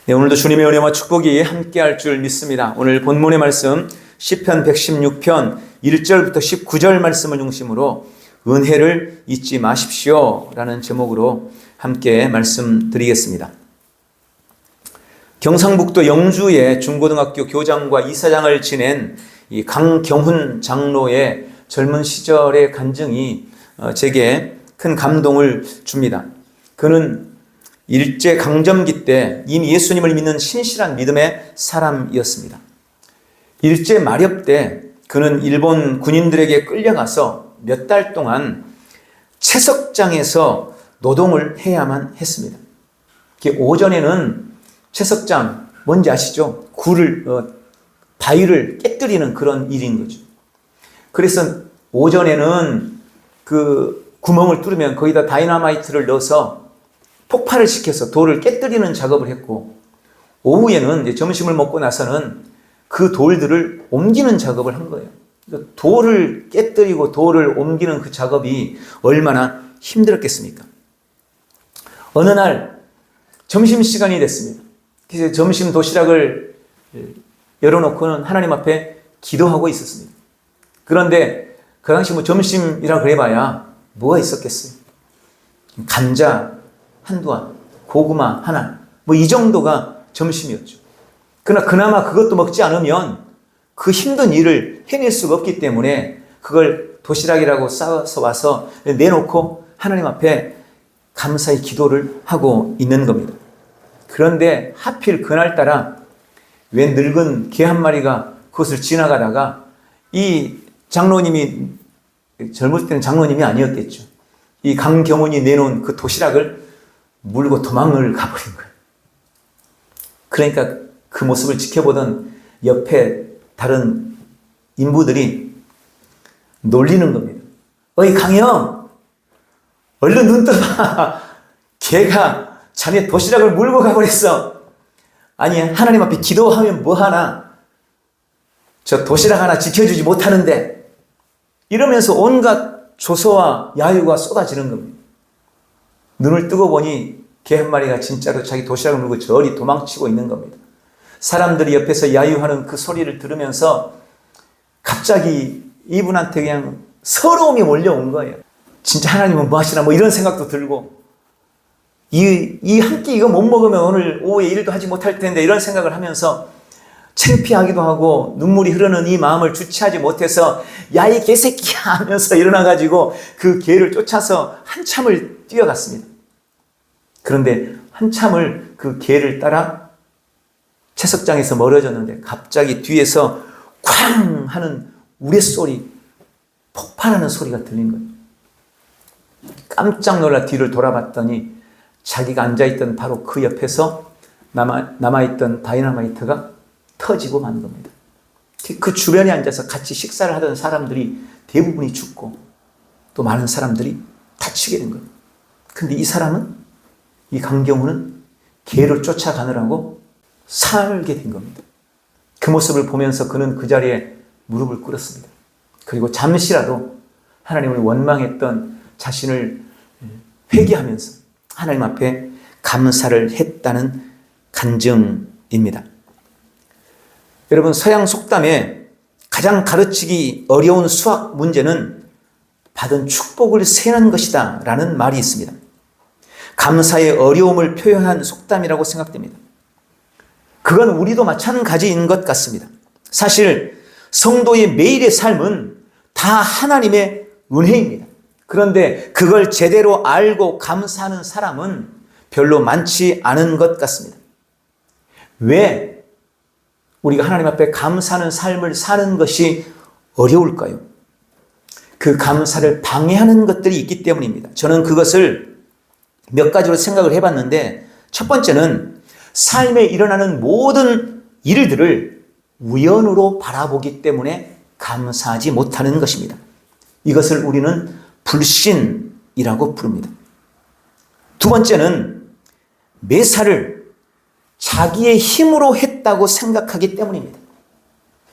네, 오늘도 주님의 은혜와 축복이 함께할 줄 믿습니다. 오늘 본문의 말씀 시편 116편 1절부터 19절 말씀을 중심으로 은혜를 잊지 마십시오 라는 제목으로 함께 말씀드리겠습니다. 경상북도 영주의 중고등학교 교장과 이사장을 지낸 이 강경훈 장로의 젊은 시절의 간증이 제게 큰 감동을 줍니다. 그는 일제강점기 때 이미 예수님을 믿는 신실한 믿음의 사람이었습니다. 일제 마렵 때 그는 일본 군인들에게 끌려가서 몇 달 동안 채석장에서 노동을 해야만 했습니다. 오전에는 채석장, 뭔지 아시죠? 바위를 깨뜨리는 그런 일인 거죠. 그래서 오전에는 그 구멍을 뚫으면 거기다 다이너마이트를 넣어서 폭발을 시켜서 돌을 깨뜨리는 작업을 했고, 오후에는 이제 점심을 먹고 나서는 그 돌들을 옮기는 작업을 한 거예요. 그러니까 돌을 깨뜨리고 돌을 옮기는 그 작업이 얼마나 힘들었겠습니까? 어느 날 점심시간이 됐습니다. 그래서 점심 도시락을 열어놓고는 하나님 앞에 기도하고 있었습니다. 그런데 그 당시 점심이라 그래봐야 뭐가 있었겠어요? 감자 한두 알, 고구마 하나, 이 정도가 점심이었죠. 그러나 그나마 그것도 먹지 않으면 그 힘든 일을 해낼 수가 없기 때문에 그걸 도시락이라고 싸서 와서 내놓고 하나님 앞에 감사의 기도를 하고 있는 겁니다. 그런데 하필 그날따라 웬 늙은 개 한 마리가 그것을 지나가다가 이 장로님이, 젊을 때는 장로님이 아니었겠죠. 이 강경훈이 내놓은 그 도시락을 물고 도망을 가버린 거예요. 그러니까 그 모습을 지켜보던 옆에 다른 인부들이 놀리는 겁니다. 어이 강영, 얼른 눈 떠봐. 걔가 자네 도시락을 물고 가버렸어. 아니 하나님 앞에 기도하면 뭐하나, 저 도시락 하나 지켜주지 못하는데, 이러면서 온갖 조소와 야유가 쏟아지는 겁니다. 눈을 뜨고 보니 개 한 마리가 진짜로 자기 도시락을 물고 저리 도망치고 있는 겁니다. 사람들이 옆에서 야유하는 그 소리를 들으면서 갑자기 이분한테 그냥 서러움이 몰려온 거예요. 진짜 하나님은 뭐 하시나 이런 생각도 들고, 이 한 끼 이거 못 먹으면 오늘 오후에 일도 하지 못할 텐데 이런 생각을 하면서 창피하기도 하고 눈물이 흐르는 이 마음을 주체하지 못해서 야 이 개새끼야 하면서 일어나가지고 그 개를 쫓아서 한참을 뛰어갔습니다. 그런데 한참을 그 개를 따라 채석장에서 멀어졌는데 갑자기 뒤에서 쾅 하는 우레소리, 폭발하는 소리가 들린 거예요. 깜짝 놀라 뒤를 돌아봤더니 자기가 앉아있던 바로 그 옆에서 남아있던 다이너마이트가 터지고 만 겁니다. 그 주변에 앉아서 같이 식사를 하던 사람들이 대부분이 죽고 또 많은 사람들이 다치게 된 거예요. 근데 이 사람은, 이 강경훈은 개를 쫓아가느라고 살게 된 겁니다. 그 모습을 보면서 그는 그 자리에 무릎을 꿇었습니다. 그리고 잠시라도 하나님을 원망했던 자신을 회개하면서 하나님 앞에 감사를 했다는 간증입니다. 여러분, 서양 속담에 가장 가르치기 어려운 수학 문제는 받은 축복을 세는 것이다 라는 말이 있습니다. 감사의 어려움을 표현한 속담이라고 생각됩니다. 그건 우리도 마찬가지인 것 같습니다. 사실 성도의 매일의 삶은 다 하나님의 은혜입니다. 그런데 그걸 제대로 알고 감사하는 사람은 별로 많지 않은 것 같습니다. 왜 우리가 하나님 앞에 감사하는 삶을 사는 것이 어려울까요? 그 감사를 방해하는 것들이 있기 때문입니다. 저는 그것을 몇 가지로 생각을 해봤는데, 첫 번째는 삶에 일어나는 모든 일들을 우연으로 바라보기 때문에 감사하지 못하는 것입니다. 이것을 우리는 불신이라고 부릅니다. 두 번째는 매사를 자기의 힘으로 했다고 생각하기 때문입니다.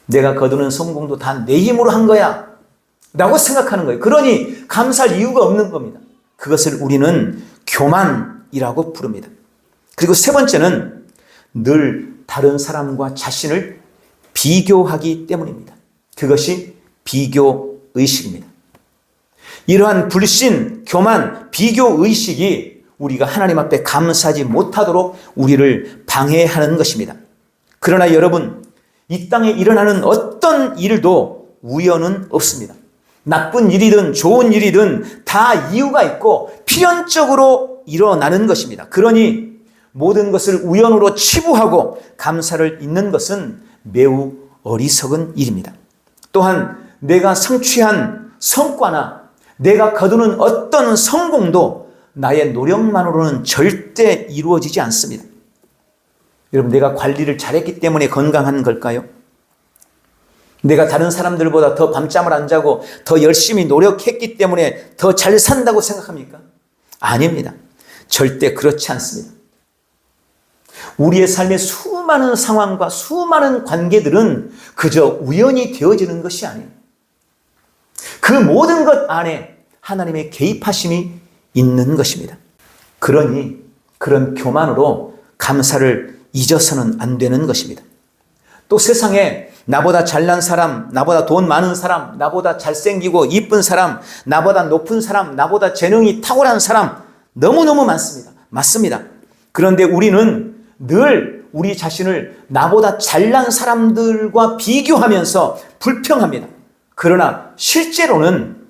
내가 거두는 성공도 다 내 힘으로 한 거야 라고 생각하는 거예요. 그러니 감사할 이유가 없는 겁니다. 그것을 우리는 교만이라고 부릅니다. 그리고 세 번째는 늘 다른 사람과 자신을 비교하기 때문입니다. 그것이 비교의식입니다. 이러한 불신, 교만, 비교의식이 우리가 하나님 앞에 감사하지 못하도록 우리를 방해하는 것입니다. 그러나 여러분, 이 땅에 일어나는 어떤 일도 우연은 없습니다. 나쁜 일이든 좋은 일이든 다 이유가 있고 필연적으로 일어나는 것입니다. 그러니 모든 것을 우연으로 치부하고 감사를 잊는 것은 매우 어리석은 일입니다. 또한 내가 성취한 성과나 내가 거두는 어떤 성공도 나의 노력만으로는 절대 이루어지지 않습니다. 여러분, 내가 관리를 잘했기 때문에 건강한 걸까요? 내가 다른 사람들보다 더 밤잠을 안 자고 더 열심히 노력했기 때문에 더 잘 산다고 생각합니까? 아닙니다. 절대 그렇지 않습니다. 우리의 삶의 수많은 상황과 수많은 관계들은 그저 우연히 되어지는 것이 아니에요. 그 모든 것 안에 하나님의 개입하심이 있는 것입니다. 그러니 그런 교만으로 감사를 잊어서는 안 되는 것입니다. 또 세상에 나보다 잘난 사람, 나보다 돈 많은 사람, 나보다 잘생기고 이쁜 사람, 나보다 높은 사람, 나보다 재능이 탁월한 사람 너무너무 많습니다. 맞습니다. 그런데 우리는 늘 우리 자신을 나보다 잘난 사람들과 비교하면서 불평합니다. 그러나 실제로는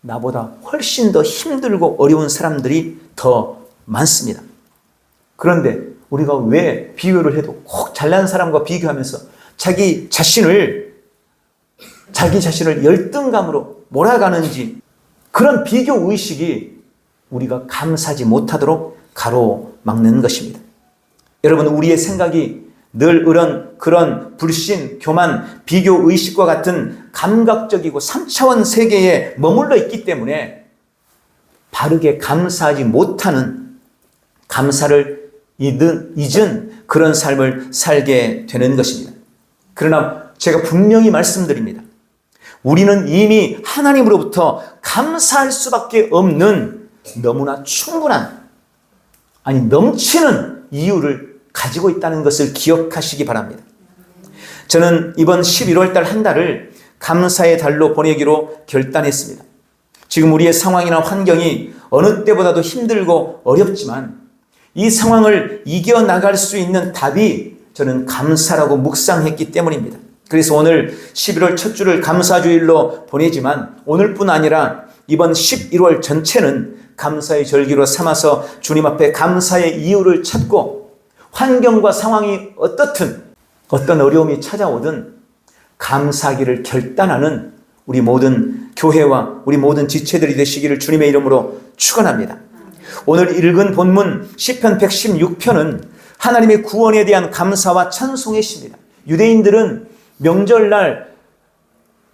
나보다 훨씬 더 힘들고 어려운 사람들이 더 많습니다. 그런데 우리가 왜 비교를 해도 꼭 잘난 사람과 비교하면서 자기 자신을 열등감으로 몰아가는지, 그런 비교의식이 우리가 감사하지 못하도록 가로막는 것입니다. 여러분, 우리의 생각이 늘 그런 불신, 교만, 비교의식과 같은 감각적이고 3차원 세계에 머물러 있기 때문에 바르게 감사하지 못하는, 감사를 잊은 그런 삶을 살게 되는 것입니다. 그러나 제가 분명히 말씀드립니다. 우리는 이미 하나님으로부터 감사할 수밖에 없는 너무나 충분한, 넘치는 이유를 가지고 있다는 것을 기억하시기 바랍니다. 저는 이번 11월 달 한 달을 감사의 달로 보내기로 결단했습니다. 지금 우리의 상황이나 환경이 어느 때보다도 힘들고 어렵지만 이 상황을 이겨나갈 수 있는 답이 저는 감사라고 묵상했기 때문입니다. 그래서 오늘 11월 첫 주를 감사주일로 보내지만 오늘뿐 아니라 이번 11월 전체는 감사의 절기로 삼아서 주님 앞에 감사의 이유를 찾고, 환경과 상황이 어떻든 어떤 어려움이 찾아오든 감사하기를 결단하는 우리 모든 교회와 우리 모든 지체들이 되시기를 주님의 이름으로 축원합니다. 오늘 읽은 본문 시편 116편은 하나님의 구원에 대한 감사와 찬송의 시입니다. 유대인들은 명절날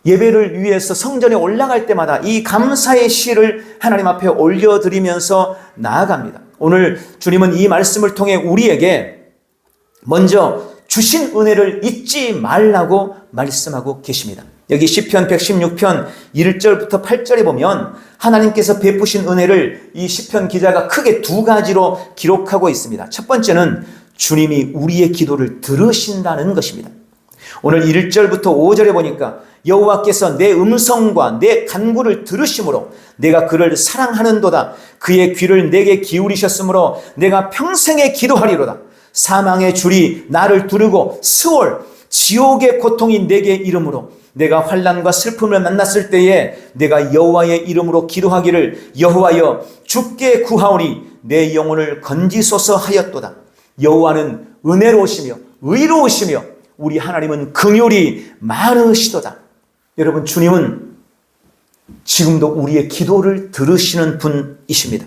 예배를 위해서 성전에 올라갈 때마다 이 감사의 시를 하나님 앞에 올려드리면서 나아갑니다. 오늘 주님은 이 말씀을 통해 우리에게 먼저 주신 은혜를 잊지 말라고 말씀하고 계십니다. 여기 시편 116편 1절부터 8절에 보면 하나님께서 베푸신 은혜를 이 시편 기자가 크게 두 가지로 기록하고 있습니다. 첫 번째는 주님이 우리의 기도를 들으신다는 것입니다. 오늘 1절부터 5절에 보니까 여호와께서 내 음성과 내 간구를 들으심으로 내가 그를 사랑하는도다. 그의 귀를 내게 기울이셨으므로 내가 평생에 기도하리로다. 사망의 줄이 나를 두르고 스올 지옥의 고통이 내게 이르므로 내가 환난과 슬픔을 만났을 때에 내가 여호와의 이름으로 기도하기를 여호와여 주께 구하오니 내 영혼을 건지소서 하였도다. 여호와는 은혜로우시며 의로우시며 우리 하나님은 긍휼이 많으시도다. 여러분, 주님은 지금도 우리의 기도를 들으시는 분이십니다.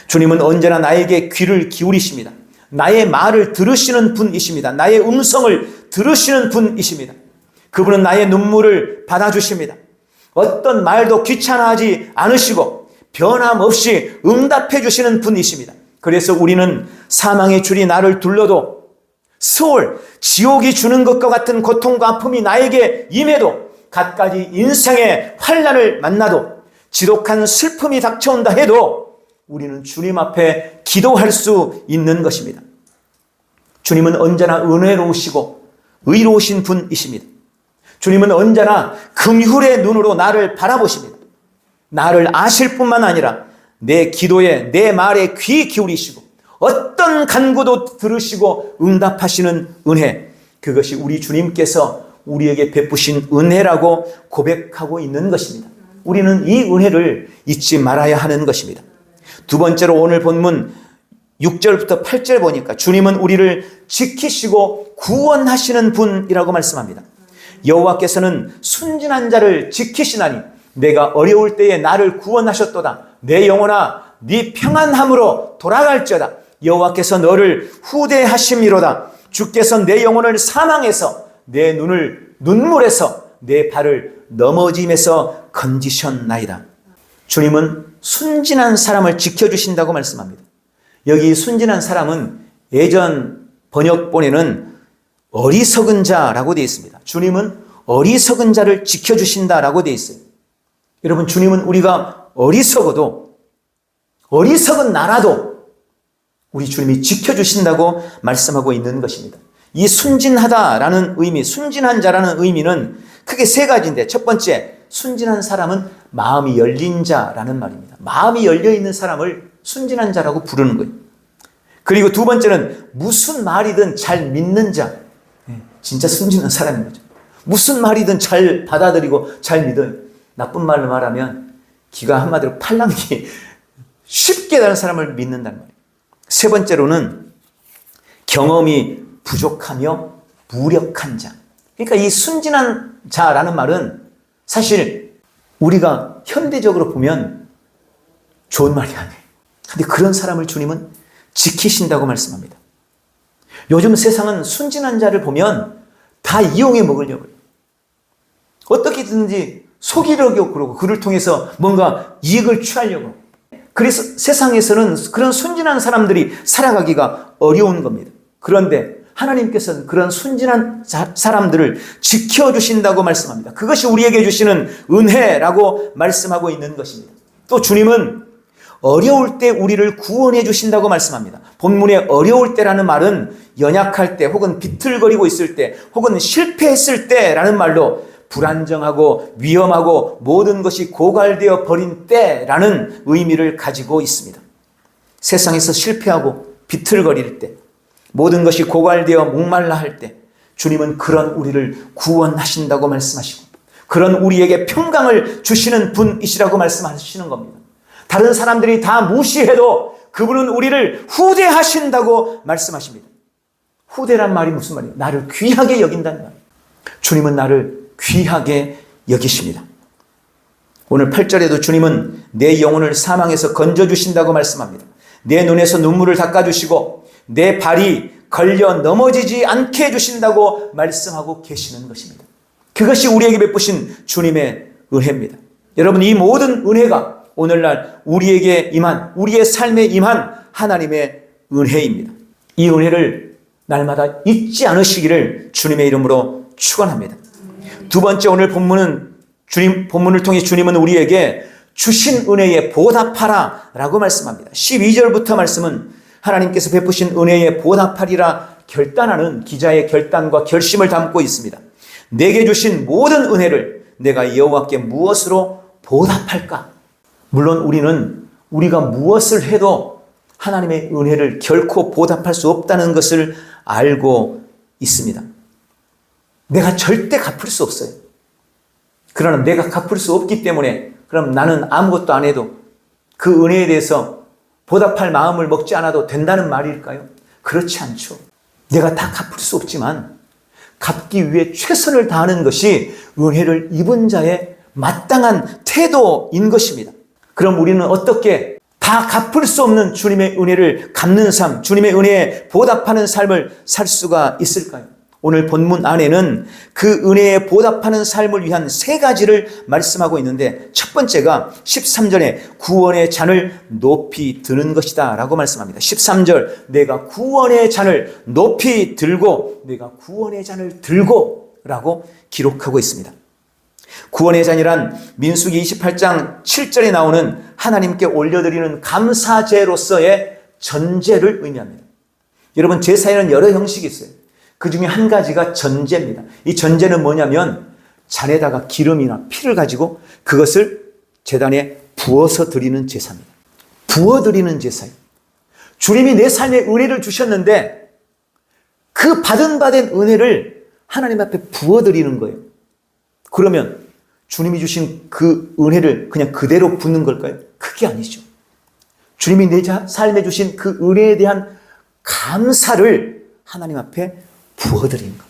주님은 언제나 나에게 귀를 기울이십니다. 나의 말을 들으시는 분이십니다. 나의 음성을 들으시는 분이십니다. 그분은 나의 눈물을 받아주십니다. 어떤 말도 귀찮아하지 않으시고 변함없이 응답해 주시는 분이십니다. 그래서 우리는 사망의 줄이 나를 둘러도 스올 지옥이 주는 것과 같은 고통과 아픔이 나에게 임해도 갖가지 인생의 환난을 만나도 지독한 슬픔이 닥쳐온다 해도 우리는 주님 앞에 기도할 수 있는 것입니다. 주님은 언제나 은혜로우시고 의로우신 분이십니다. 주님은 언제나 긍휼의 눈으로 나를 바라보십니다. 나를 아실 뿐만 아니라 내 기도에, 내 말에 귀 기울이시고 어떤 간구도 들으시고 응답하시는 은혜, 그것이 우리 주님께서 우리에게 베푸신 은혜라고 고백하고 있는 것입니다. 우리는 이 은혜를 잊지 말아야 하는 것입니다. 두 번째로 오늘 본문 6절부터 8절 보니까 주님은 우리를 지키시고 구원하시는 분이라고 말씀합니다. 여호와께서는 순진한 자를 지키시나니 내가 어려울 때에 나를 구원하셨도다. 내 영혼아 네 평안함으로 돌아갈지어다. 여호와께서 너를 후대하심이로다. 주께서 내 영혼을 사망에서 내 눈을 눈물에서 내 발을 넘어짐에서 건지셨나이다. 주님은 순진한 사람을 지켜주신다고 말씀합니다. 여기 순진한 사람은 예전 번역본에는 어리석은 자라고 되어 있습니다. 주님은 어리석은 자를 지켜주신다라고 되어 있어요. 여러분, 주님은 우리가 어리석어도, 어리석은 나라도 우리 주님이 지켜주신다고 말씀하고 있는 것입니다. 이 순진하다라는 의미, 순진한 자라는 의미는 크게 세 가지인데, 첫 번째, 순진한 사람은 마음이 열린 자라는 말입니다. 마음이 열려있는 사람을 순진한 자라고 부르는 거예요. 그리고 두 번째는 무슨 말이든 잘 믿는 자. 진짜 순진한 사람인 거죠. 무슨 말이든 잘 받아들이고 잘 믿어요. 나쁜 말로 말하면 기가 한마디로 팔랑귀 쉽게 다른 사람을 믿는다는 말이에요. 세 번째로는 경험이 부족하며 무력한 자. 그러니까 이 순진한 자라는 말은 사실 우리가 현대적으로 보면 좋은 말이 아니에요. 근데 그런 사람을 주님은 지키신다고 말씀합니다. 요즘 세상은 순진한 자를 보면 다 이용해 먹으려고 해요. 어떻게든지 속이려고 그러고 그를 통해서 뭔가 이익을 취하려고. 그래서 세상에서는 그런 순진한 사람들이 살아가기가 어려운 겁니다. 그런데 하나님께서는 그런 순진한 사람들을 지켜주신다고 말씀합니다. 그것이 우리에게 주시는 은혜라고 말씀하고 있는 것입니다. 또 주님은 어려울 때 우리를 구원해 주신다고 말씀합니다. 본문에 어려울 때라는 말은 연약할 때 혹은 비틀거리고 있을 때 혹은 실패했을 때라는 말로 불안정하고 위험하고 모든 것이 고갈되어 버린 때라는 의미를 가지고 있습니다. 세상에서 실패하고 비틀거릴 때, 모든 것이 고갈되어 목말라 할 때 주님은 그런 우리를 구원하신다고 말씀하시고 그런 우리에게 평강을 주시는 분이시라고 말씀하시는 겁니다. 다른 사람들이 다 무시해도 그분은 우리를 후대하신다고 말씀하십니다. 후대란 말이 무슨 말이에요? 나를 귀하게 여긴다는 말이에요. 주님은 나를 귀하게 여기십니다. 오늘 8절에도 주님은 내 영혼을 사망에서 건져주신다고 말씀합니다. 내 눈에서 눈물을 닦아주시고 내 발이 걸려 넘어지지 않게 해주신다고 말씀하고 계시는 것입니다. 그것이 우리에게 베푸신 주님의 은혜입니다. 여러분, 이 모든 은혜가 오늘날 우리에게 임한, 우리의 삶에 임한 하나님의 은혜입니다. 이 은혜를 날마다 잊지 않으시기를 주님의 이름으로 축원합니다. 두 번째, 오늘 본문을 통해 주님은 우리에게 주신 은혜에 보답하라 라고 말씀합니다. 12절부터 말씀은 하나님께서 베푸신 은혜에 보답하리라 결단하는 기자의 결단과 결심을 담고 있습니다. 내게 주신 모든 은혜를 내가 여호와께 무엇으로 보답할까? 물론 우리는 우리가 무엇을 해도 하나님의 은혜를 결코 보답할 수 없다는 것을 알고 있습니다. 내가 절대 갚을 수 없어요. 그러나 내가 갚을 수 없기 때문에 그럼 나는 아무것도 안 해도 그 은혜에 대해서 보답할 마음을 먹지 않아도 된다는 말일까요? 그렇지 않죠. 내가 다 갚을 수 없지만 갚기 위해 최선을 다하는 것이 은혜를 입은 자의 마땅한 태도인 것입니다. 그럼 우리는 어떻게 다 갚을 수 없는 주님의 은혜를 갚는 삶, 주님의 은혜에 보답하는 삶을 살 수가 있을까요? 오늘 본문 안에는 그 은혜에 보답하는 삶을 위한 세 가지를 말씀하고 있는데 첫 번째가 13절에 구원의 잔을 높이 드는 것이다 라고 말씀합니다. 13절 내가 구원의 잔을 높이 들고 내가 구원의 잔을 들고 라고 기록하고 있습니다. 구원의 잔이란 민수기 28장 7절에 나오는 하나님께 올려드리는 감사제로서의 전제를 의미합니다. 여러분, 제사에는 여러 형식이 있어요. 그 중에 한 가지가 전제입니다. 이 전제는 뭐냐면 잔에다가 기름이나 피를 가지고 그것을 제단에 부어서 드리는 제사입니다. 부어드리는 제사예요. 주님이 내 삶에 은혜를 주셨는데 그 받은 은혜를 하나님 앞에 부어드리는 거예요. 그러면 주님이 주신 그 은혜를 그냥 그대로 붓는 걸까요? 그게 아니죠. 주님이 내 삶에 주신 그 은혜에 대한 감사를 하나님 앞에 부어드리는 겁니다.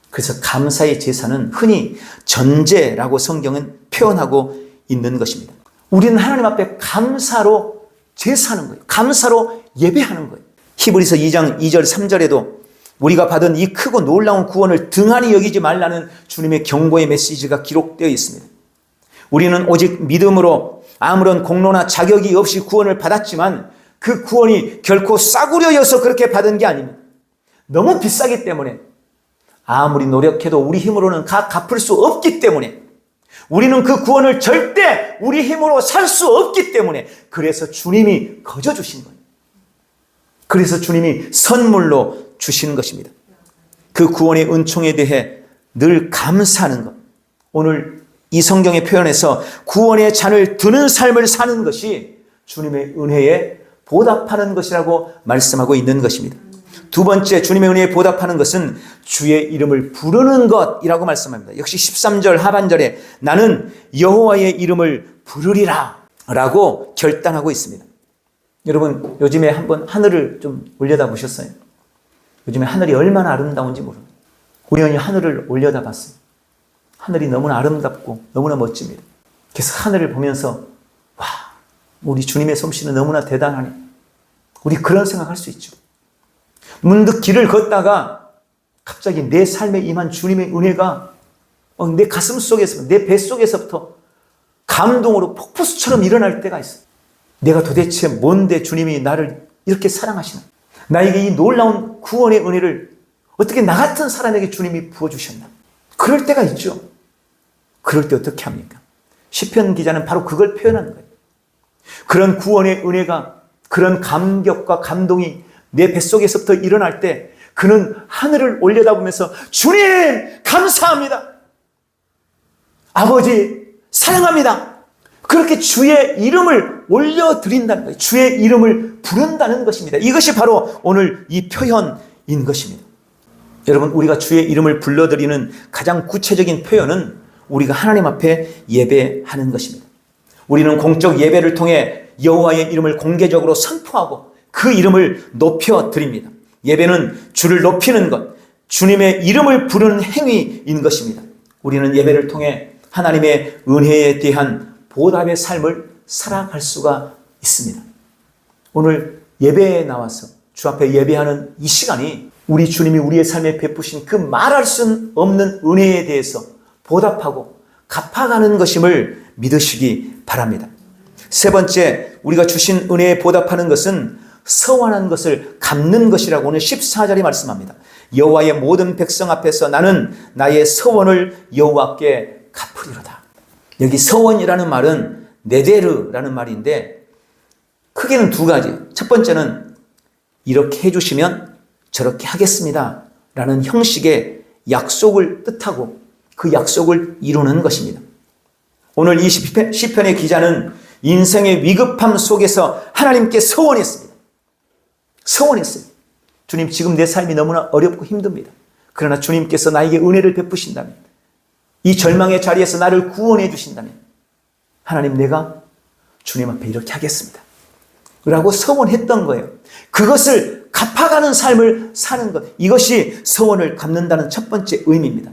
그래서 감사의 제사는 흔히 전제라고 성경은 표현하고 있는 것입니다. 우리는 하나님 앞에 감사로 제사하는 거예요. 감사로 예배하는 거예요. 히브리서 2장 2절 3절에도 우리가 받은 이 크고 놀라운 구원을 등한히 여기지 말라는 주님의 경고의 메시지가 기록되어 있습니다. 우리는 오직 믿음으로 아무런 공로나 자격이 없이 구원을 받았지만 그 구원이 결코 싸구려 여서 그렇게 받은 게 아닙니다. 너무 비싸기 때문에 아무리 노력해도 우리 힘으로는 갚을 수 없기 때문에 우리는 그 구원을 절대 우리 힘으로 살 수 없기 때문에 그래서 주님이 거저 주신 거예요. 그래서 주님이 선물로 주시는 것입니다. 그 구원의 은총에 대해 늘 감사하는 것. 오늘 이 성경의 표현에서 구원의 잔을 드는 삶을 사는 것이 주님의 은혜에 보답하는 것이라고 말씀하고 있는 것입니다. 두 번째, 주님의 은혜에 보답하는 것은 주의 이름을 부르는 것이라고 말씀합니다. 역시 13절 하반절에 나는 여호와의 이름을 부르리라 라고 결단하고 있습니다. 여러분, 요즘에 한번 하늘을 좀 올려다 보셨어요? 요즘에 하늘이 얼마나 아름다운지 모릅니다. 우연히 하늘을 올려다 봤어요. 하늘이 너무나 아름답고 너무나 멋집니다. 그래서 하늘을 보면서 와, 우리 주님의 솜씨는 너무나 대단하네. 우리 그런 생각할 수 있죠. 문득 길을 걷다가 갑자기 내 삶에 임한 주님의 은혜가 내 가슴 속에서, 내 뱃속에서부터 감동으로 폭포수처럼 일어날 때가 있어요. 내가 도대체 뭔데 주님이 나를 이렇게 사랑하시나? 나에게 이 놀라운 구원의 은혜를 어떻게 나 같은 사람에게 주님이 부어주셨나? 그럴 때가 있죠. 그럴 때 어떻게 합니까? 시편 기자는 바로 그걸 표현하는 거예요. 그런 구원의 은혜가, 그런 감격과 감동이 내 뱃속에서부터 일어날 때 그는 하늘을 올려다보면서 주님 감사합니다. 아버지 사랑합니다. 그렇게 주의 이름을 올려드린다는 거예요. 주의 이름을 부른다는 것입니다. 이것이 바로 오늘 이 표현인 것입니다. 여러분, 우리가 주의 이름을 불러드리는 가장 구체적인 표현은 우리가 하나님 앞에 예배하는 것입니다. 우리는 공적 예배를 통해 여호와의 이름을 공개적으로 선포하고 그 이름을 높여드립니다. 예배는 주를 높이는 것, 주님의 이름을 부르는 행위인 것입니다. 우리는 예배를 통해 하나님의 은혜에 대한 보답의 삶을 살아갈 수가 있습니다. 오늘 예배에 나와서 주 앞에 예배하는 이 시간이 우리 주님이 우리의 삶에 베푸신 그 말할 수 없는 은혜에 대해서 보답하고 갚아가는 것임을 믿으시기 바랍니다. 세 번째, 우리가 주신 은혜에 보답하는 것은 서원한 것을 갚는 것이라고 오늘 14절이 말씀합니다. 여호와의 모든 백성 앞에서 나는 나의 서원을 여호와께 갚으리로다. 여기 서원이라는 말은 네데르라는 말인데 크게는 두 가지. 첫 번째는 이렇게 해주시면 저렇게 하겠습니다 라는 형식의 약속을 뜻하고 그 약속을 이루는 것입니다. 오늘 이 시편의 기자는 인생의 위급함 속에서 하나님께 서원했습니다. 서원했어요. 주님, 지금 내 삶이 너무나 어렵고 힘듭니다. 그러나 주님께서 나에게 은혜를 베푸신다면, 이 절망의 자리에서 나를 구원해 주신다면 하나님, 내가 주님 앞에 이렇게 하겠습니다 라고 서원했던 거예요. 그것을 갚아가는 삶을 사는 것, 이것이 서원을 갚는다는 첫 번째 의미입니다.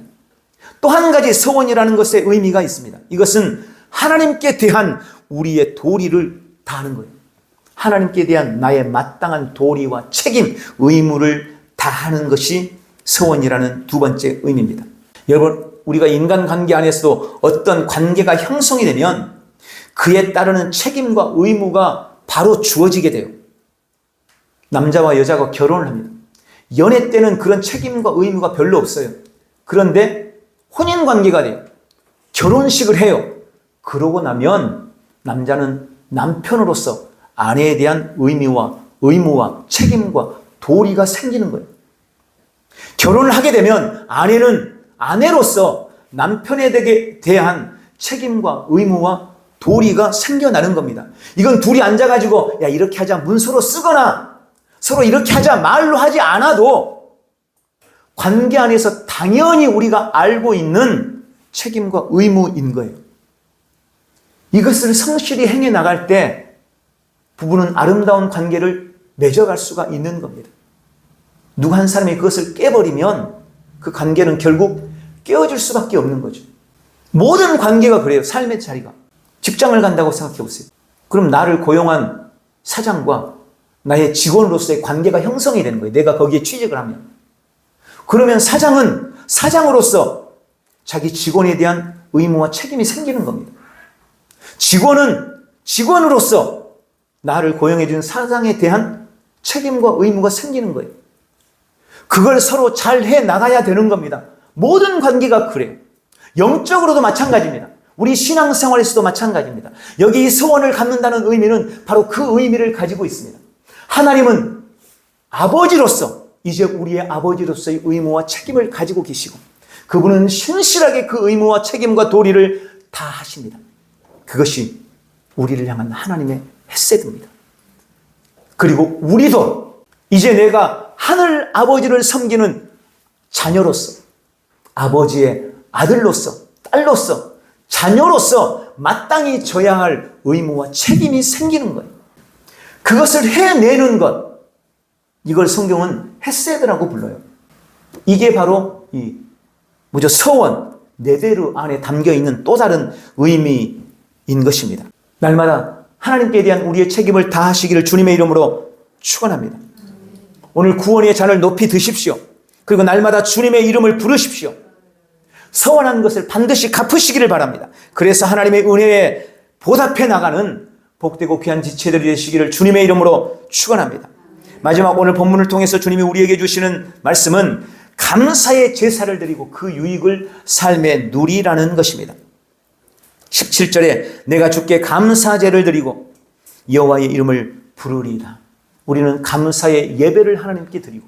또 한 가지 서원이라는 것의 의미가 있습니다. 이것은 하나님께 대한 우리의 도리를 다하는 거예요. 하나님께 대한 나의 마땅한 도리와 책임, 의무를 다하는 것이 서원이라는 두 번째 의미입니다. 여러분, 우리가 인간관계 안에서도 어떤 관계가 형성이 되면 그에 따르는 책임과 의무가 바로 주어지게 돼요. 남자와 여자가 결혼을 합니다. 연애 때는 그런 책임과 의무가 별로 없어요. 그런데 혼인관계가 돼요. 결혼식을 해요. 그러고 나면 남자는 남편으로서 아내에 대한 의무와 책임과 도리가 생기는 거예요. 결혼을 하게 되면 아내는 아내로서 남편에 대한 책임과 의무와 도리가 생겨나는 겁니다. 이건 둘이 앉아가지고 야 이렇게 하자 문서로 쓰거나 서로 이렇게 하자 말로 하지 않아도 관계 안에서 당연히 우리가 알고 있는 책임과 의무인 거예요. 이것을 성실히 행해 나갈 때 부부는 아름다운 관계를 맺어갈 수가 있는 겁니다. 누구 한 사람이 그것을 깨버리면 그 관계는 결국 깨어질 수밖에 없는 거죠. 모든 관계가 그래요. 삶의 자리가. 직장을 간다고 생각해 보세요. 그럼 나를 고용한 사장과 나의 직원으로서의 관계가 형성이 되는 거예요. 내가 거기에 취직을 하면. 그러면 사장은 사장으로서 자기 직원에 대한 의무와 책임이 생기는 겁니다. 직원은 직원으로서 나를 고용해 준 사장에 대한 책임과 의무가 생기는 거예요. 그걸 서로 잘 해 나가야 되는 겁니다. 모든 관계가 그래요. 영적으로도 마찬가지입니다. 우리 신앙생활에서도 마찬가지입니다. 여기 이 서원을 갖는다는 의미는 바로 그 의미를 가지고 있습니다. 하나님은 아버지로서 이제 우리의 아버지로서의 의무와 책임을 가지고 계시고 그분은 신실하게 그 의무와 책임과 도리를 다 하십니다. 그것이 우리를 향한 하나님의 헤세드입니다. 그리고 우리도 이제 내가 하늘 아버지를 섬기는 자녀로서 아버지의 아들로서 딸로서 자녀로서 마땅히 져야 할 의무와 책임이 생기는 거예요. 그것을 해내는 것, 이걸 성경은 헤세드라고 불러요. 이게 바로 이 서원, 네데르 안에 담겨있는 또 다른 의미인 것입니다. 날마다 하나님께 대한 우리의 책임을 다하시기를 주님의 이름으로 축원합니다. 오늘 구원의 잔을 높이 드십시오. 그리고 날마다 주님의 이름을 부르십시오. 서원한 것을 반드시 갚으시기를 바랍니다. 그래서 하나님의 은혜에 보답해 나가는 복되고 귀한 지체들이 되시기를 주님의 이름으로 축원합니다. 마지막 오늘 본문을 통해서 주님이 우리에게 주시는 말씀은 감사의 제사를 드리고 그 유익을 삶에 누리라는 것입니다. 17절에 내가 주께 감사제를 드리고 여호와의 이름을 부르리라. 우리는 감사의 예배를 하나님께 드리고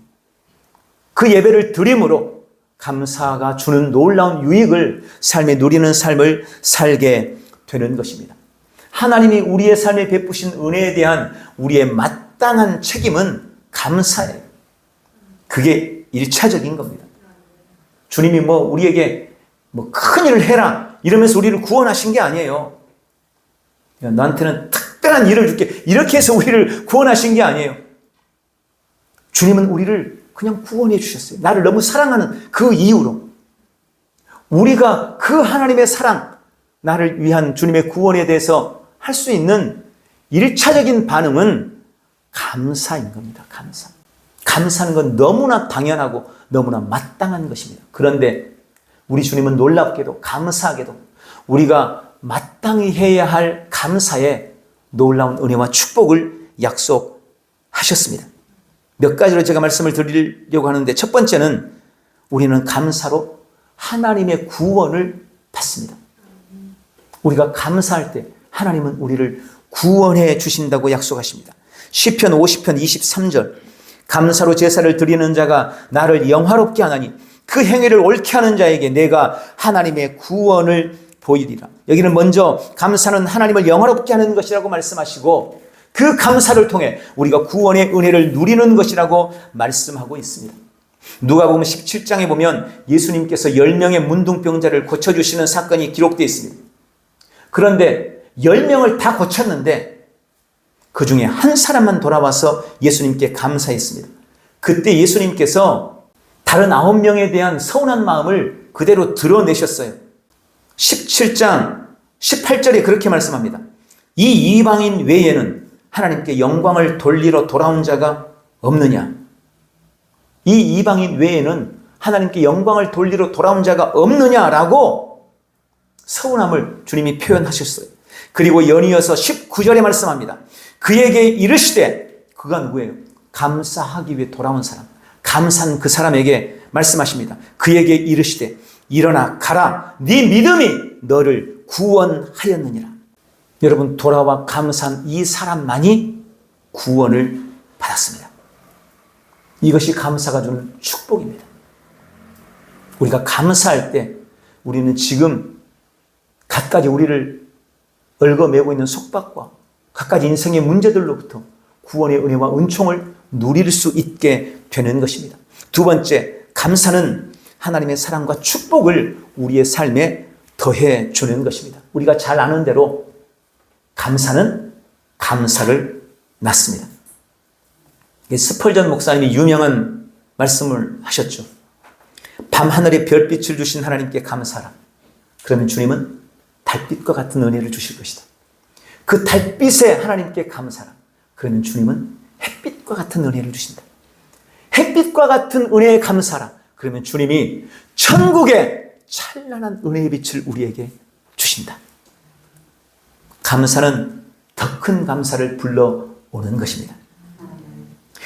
그 예배를 드림으로 감사가 주는 놀라운 유익을 삶에 누리는 삶을 살게 되는 것입니다. 하나님이 우리의 삶에 베푸신 은혜에 대한 우리의 마땅한 책임은 감사예요. 그게 1차적인 겁니다. 주님이 우리에게 큰 일을 해라 이러면서 우리를 구원하신 게 아니에요. 너한테는 특별한 일을 줄게 이렇게 해서 우리를 구원하신 게 아니에요. 주님은 우리를 그냥 구원해 주셨어요. 나를 너무 사랑하는 그 이유로. 우리가 그 하나님의 사랑, 나를 위한 주님의 구원에 대해서 할 수 있는 1차적인 반응은 감사인 겁니다. 감사. 감사하는 건 너무나 당연하고 너무나 마땅한 것입니다. 그런데 우리 주님은 놀랍게도 감사하게도 우리가 마땅히 해야 할 감사에 놀라운 은혜와 축복을 약속하셨습니다. 몇 가지로 제가 말씀을 드리려고 하는데 첫 번째는 우리는 감사로 하나님의 구원을 받습니다. 우리가 감사할 때 하나님은 우리를 구원해 주신다고 약속하십니다. 시편 50편 23절 감사로 제사를 드리는 자가 나를 영화롭게 하나니 그 행위를 옳게 하는 자에게 내가 하나님의 구원을 보이리라. 여기는 먼저 감사는 하나님을 영화롭게 하는 것이라고 말씀하시고 그 감사를 통해 우리가 구원의 은혜를 누리는 것이라고 말씀하고 있습니다. 누가복음 17장에 보면 예수님께서 10명의 문둥병자를 고쳐주시는 사건이 기록되어 있습니다. 그런데 10명을 다 고쳤는데 그 중에 한 사람만 돌아와서 예수님께 감사했습니다. 그때 예수님께서 다른 9명에 대한 서운한 마음을 그대로 드러내셨어요. 17장 18절에 그렇게 말씀합니다. 이 이방인 외에는 하나님께 영광을 돌리러 돌아온 자가 없느냐? 이 이방인 외에는 하나님께 영광을 돌리러 돌아온 자가 없느냐라고 서운함을 주님이 표현하셨어요. 그리고 연이어서 19절에 말씀합니다. 그에게 이르시되, 그가 누구예요? 감사하기 위해 돌아온 사람, 감사한 그 사람에게 말씀하십니다. 그에게 이르시되 일어나 가라, 네 믿음이 너를 구원하였느니라. 여러분, 돌아와 감사한 이 사람만이 구원을 받았습니다. 이것이 감사가 주는 축복입니다. 우리가 감사할 때 우리는 지금 갖가지 우리를 얽어매고 있는 속박과 갖가지 인생의 문제들로부터 구원의 은혜와 은총을 누릴 수 있게 되는 것입니다. 두 번째, 감사는 하나님의 사랑과 축복을 우리의 삶에 더해 주는 것입니다. 우리가 잘 아는 대로 감사는 감사를 낳습니다. 스펄전 목사님이 유명한 말씀을 하셨죠. 밤하늘에 별빛을 주신 하나님께 감사하라. 그러면 주님은 달빛과 같은 은혜를 주실 것이다. 그 달빛에 하나님께 감사하라. 그러면 주님은 햇빛과 같은 은혜를 주신다. 햇빛과 같은 은혜에 감사하라. 그러면 주님이 천국의 찬란한 은혜의 빛을 우리에게 주신다. 감사는 더 큰 감사를 불러오는 것입니다.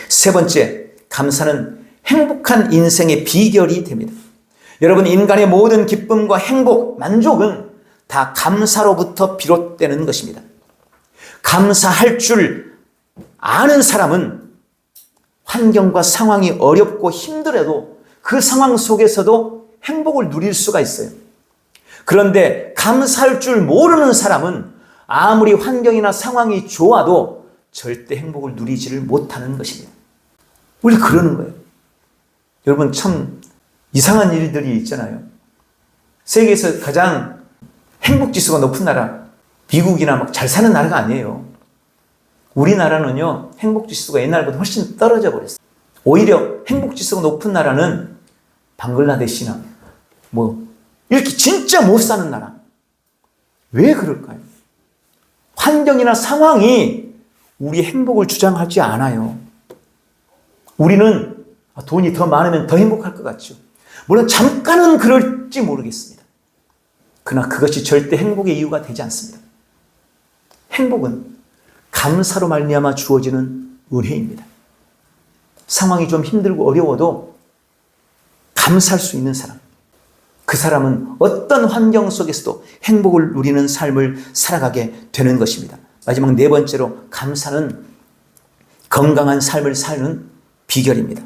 세 번째, 감사는 행복한 인생의 비결이 됩니다. 여러분, 인간의 모든 기쁨과 행복, 만족은 다 감사로부터 비롯되는 것입니다. 감사할 줄 아는 사람은 환경과 상황이 어렵고 힘들어도 그 상황 속에서도 행복을 누릴 수가 있어요. 그런데 감사할 줄 모르는 사람은 아무리 환경이나 상황이 좋아도 절대 행복을 누리지를 못하는 것입니다. 우리 그러는 거예요. 여러분, 참 이상한 일들이 있잖아요. 세계에서 가장 행복지수가 높은 나라, 미국이나 막 잘 사는 나라가 아니에요. 우리나라는요, 행복지수가 옛날보다 훨씬 떨어져 버렸어요. 오히려 행복지수가 높은 나라는 방글라데시나 이렇게 진짜 못 사는 나라. 왜 그럴까요? 환경이나 상황이 우리의 행복을 주장하지 않아요. 우리는 돈이 더 많으면 더 행복할 것 같죠. 물론 잠깐은 그럴지 모르겠습니다. 그러나 그것이 절대 행복의 이유가 되지 않습니다. 행복은 감사로 말미암아 주어지는 은혜입니다. 상황이 좀 힘들고 어려워도 감사할 수 있는 사람, 그 사람은 어떤 환경 속에서도 행복을 누리는 삶을 살아가게 되는 것입니다. 마지막 네 번째로, 감사는 건강한 삶을 사는 비결입니다.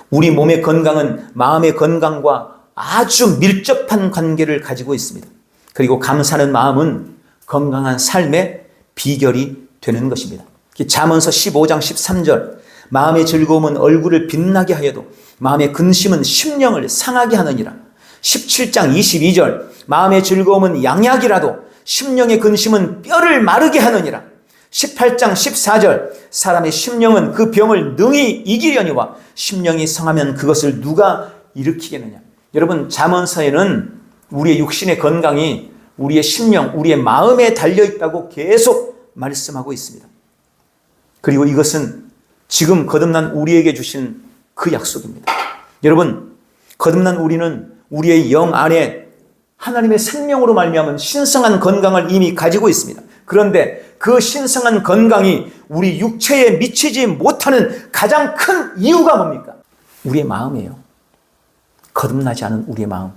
우리 몸의 건강은 마음의 건강과 아주 밀접한 관계를 가지고 있습니다. 그리고 감사하는 마음은 건강한 삶의 비결이 되는 것입니다. 잠언서 15장 13절, 마음의 즐거움은 얼굴을 빛나게 하여도 마음의 근심은 심령을 상하게 하느니라. 17장 22절, 마음의 즐거움은 양약이라도 심령의 근심은 뼈를 마르게 하느니라. 18장 14절, 사람의 심령은 그 병을 능히 이기려니와 심령이 상하면 그것을 누가 일으키겠느냐. 여러분, 잠언서에는 우리의 육신의 건강이 우리의 심령, 우리의 마음에 달려있다고 계속 말씀하고 있습니다. 그리고 이것은 지금 거듭난 우리에게 주신 그 약속입니다. 여러분, 거듭난 우리는 우리의 영 안에 하나님의 생명으로 말미암은 신성한 건강을 이미 가지고 있습니다. 그런데 그 신성한 건강이 우리 육체에 미치지 못하는 가장 큰 이유가 뭡니까? 우리의 마음이에요. 거듭나지 않은 우리의 마음,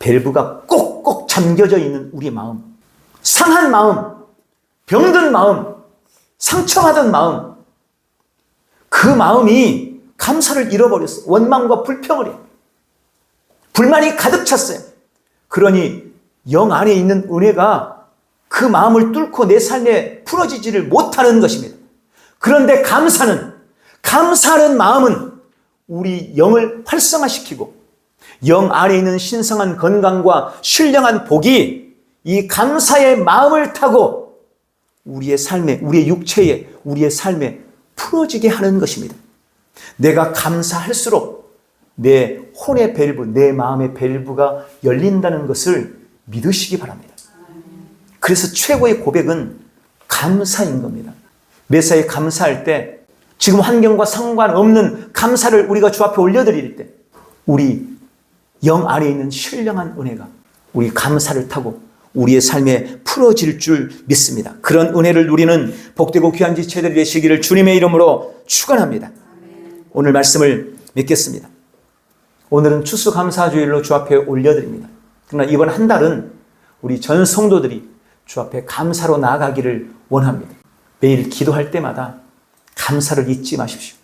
밸브가 꼭꼭 잠겨져 있는 우리의 마음, 상한 마음, 병든 마음, 상처받은 마음, 그 마음이 감사를 잃어버렸어요. 원망과 불평을 해요. 불만이 가득 찼어요. 그러니 영 안에 있는 은혜가 그 마음을 뚫고 내 삶에 풀어지지를 못하는 것입니다. 그런데 감사하는 마음은 우리 영을 활성화시키고 영 안에 있는 신성한 건강과 신령한 복이 이 감사의 마음을 타고 우리의 삶에, 우리의 육체에, 우리의 삶에 풀어지게 하는 것입니다. 내가 감사할수록 내 혼의 밸브, 내 마음의 밸브가 열린다는 것을 믿으시기 바랍니다. 그래서 최고의 고백은 감사인 겁니다. 매사에 감사할 때, 지금 환경과 상관없는 감사를 우리가 주 앞에 올려드릴 때, 우리 영 안에 있는 신령한 은혜가 우리 감사를 타고 우리의 삶에 풀어질 줄 믿습니다. 그런 은혜를 누리는 복되고 귀한 지체들이 되시기를 주님의 이름으로 축원합니다. 오늘 말씀을 맺겠습니다. 오늘은 추수감사주일로 주 앞에 올려드립니다. 그러나 이번 한 달은 우리 전 성도들이 주 앞에 감사로 나아가기를 원합니다. 매일 기도할 때마다 감사를 잊지 마십시오.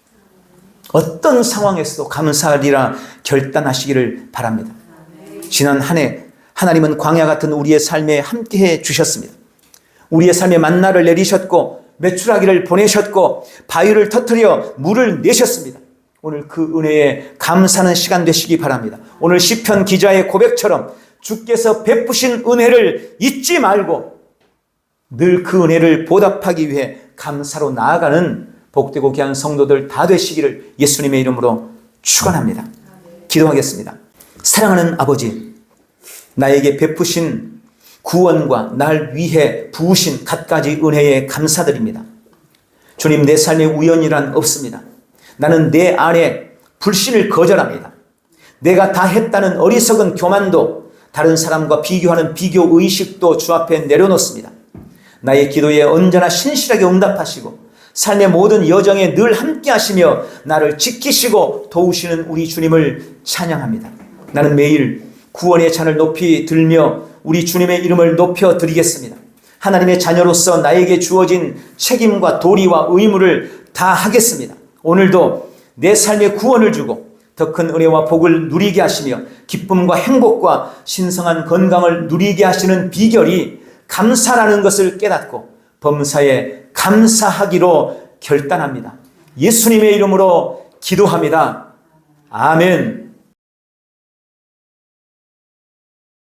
어떤 상황에서도 감사하리라 결단하시기를 바랍니다. 지난 한 해 하나님은 광야 같은 우리의 삶에 함께해 주셨습니다. 우리의 삶에 만나를 내리셨고 메추라기를 보내셨고 바위를 터뜨려 물을 내셨습니다. 오늘 그 은혜에 감사하는 시간 되시기 바랍니다. 오늘 시편 기자의 고백처럼 주께서 베푸신 은혜를 잊지 말고 늘 그 은혜를 보답하기 위해 감사로 나아가는 복되고 귀한 성도들 다 되시기를 예수님의 이름으로 축원합니다. 기도하겠습니다. 사랑하는 아버지, 나에게 베푸신 구원과 날 위해 부으신 갖가지 은혜에 감사드립니다. 주님, 내 삶에 우연이란 없습니다. 나는 내 안에 불신을 거절합니다. 내가 다 했다는 어리석은 교만도, 다른 사람과 비교하는 비교 의식도 주 앞에 내려놓습니다. 나의 기도에 언제나 신실하게 응답하시고 삶의 모든 여정에 늘 함께 하시며 나를 지키시고 도우시는 우리 주님을 찬양합니다. 나는 매일 구원의 잔을 높이 들며 우리 주님의 이름을 높여 드리겠습니다. 하나님의 자녀로서 나에게 주어진 책임과 도리와 의무를 다 하겠습니다. 오늘도 내 삶에 구원을 주고 더 큰 은혜와 복을 누리게 하시며 기쁨과 행복과 신성한 건강을 누리게 하시는 비결이 감사라는 것을 깨닫고 범사에 감사하기로 결단합니다. 예수님의 이름으로 기도합니다. 아멘.